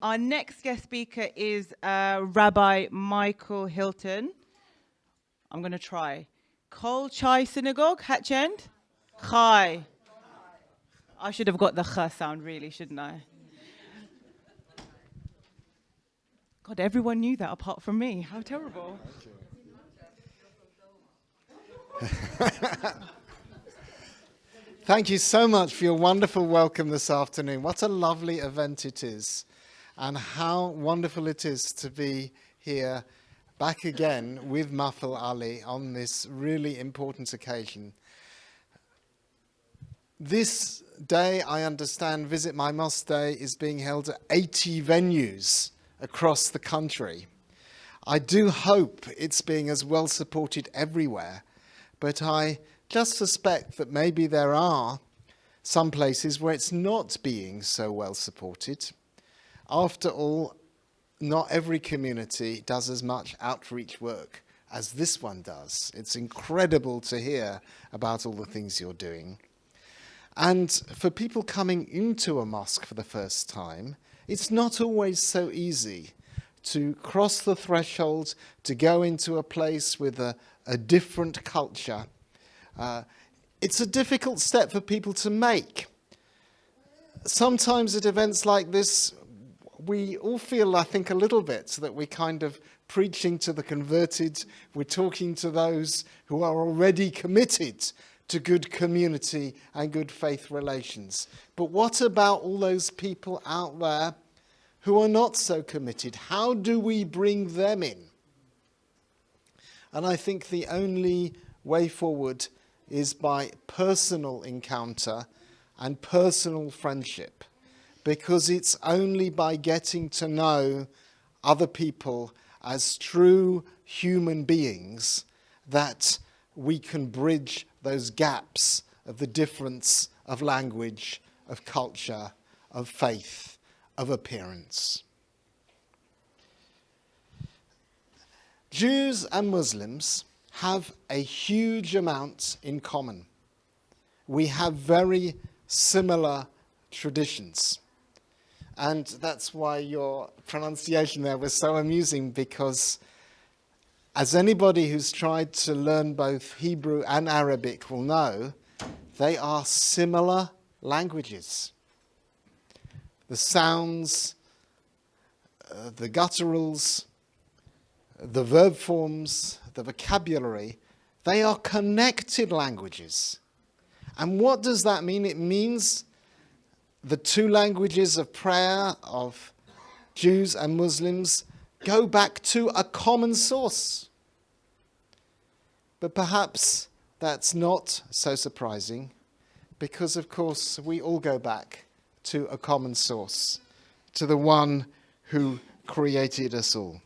Our next guest speaker is Rabbi Michael Hilton. I'm going to try. Kol Chai Synagogue, Hatch End? Chai. I should have got the ch sound, really, shouldn't I? God, everyone knew that apart from me. How terrible. Thank you so much for your wonderful welcome this afternoon. What a lovely event it is. And how wonderful it is to be here back again with Mahfil Ali on this really important occasion. This day, I understand, VisitMyMosque Day is being held at 80 venues across the country. I do hope it's being as well supported everywhere, but I just suspect that maybe there are some places where it's not being so well supported. After all, not every community does as much outreach work as this one does. It's incredible to hear about all the things you're doing. And for people coming into a mosque for the first time, it's not always so easy to cross the threshold, to go into a place with a different culture. It's a difficult step for people to make. Sometimes at events like this, we all feel, I think, a little bit that we're kind of preaching to the converted. We're talking to those who are already committed to good community and good faith relations. But what about all those people out there who are not so committed? How do we bring them in? And I think the only way forward is by personal encounter and personal friendship. Because it's only by getting to know other people as true human beings that we can bridge those gaps of the difference of language, of culture, of faith, of appearance. Jews and Muslims have a huge amount in common. We have very similar traditions. And that's why your pronunciation there was so amusing, because as anybody who's tried to learn both Hebrew and Arabic will know, they are similar languages. The sounds, the gutturals, the verb forms, the vocabulary, they are connected languages. And what does that mean? It means the two languages of prayer of Jews and Muslims go back to a common source. But perhaps that's not so surprising, because of course we all go back to a common source, to the one who created us all.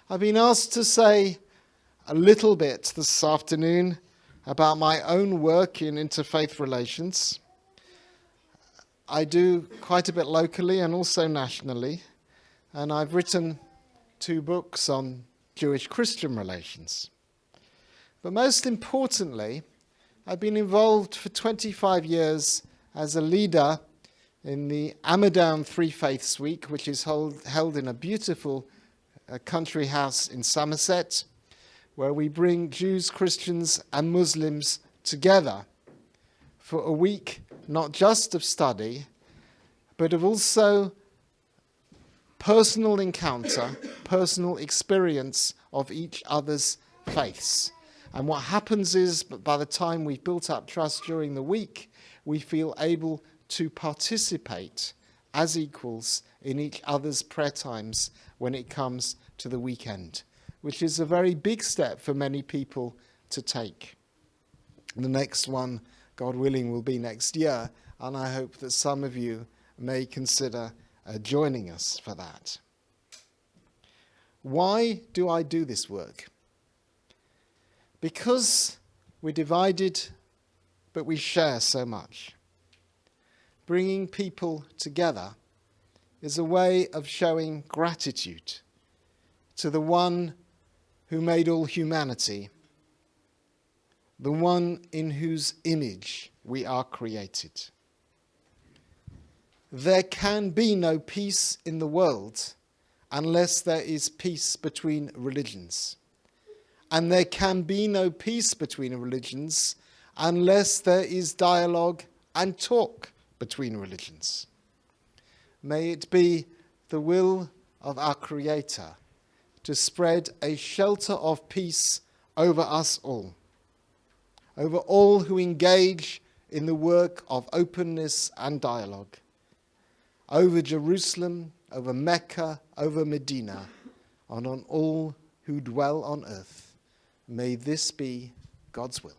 I've been asked to say a little bit this afternoon about my own work in interfaith relations. I do quite a bit locally and also nationally, and I've written 2 books on Jewish-Christian relations. But most importantly, I've been involved for 25 years as a leader in the Amadown Three Faiths Week, which is held in a beautiful country house in Somerset, where we bring Jews, Christians, and Muslims together for a week, not just of study, but of also personal encounter, personal experience of each other's faiths. And what happens is, by the time we've built up trust during the week, we feel able to participate as equals in each other's prayer times when it comes to the weekend, which is a very big step for many people to take. The next one, God willing, will be next year, and I hope that some of you may consider joining us for that. Why do I do this work? Because we're divided, but we share so much. Bringing people together is a way of showing gratitude to the one who made all humanity, the one in whose image we are created. There can be no peace in the world unless there is peace between religions. And there can be no peace between religions unless there is dialogue and talk between religions. May it be the will of our Creator to spread a shelter of peace over us all, over all who engage in the work of openness and dialogue, over Jerusalem, over Mecca, over Medina, and on all who dwell on earth. May this be God's will.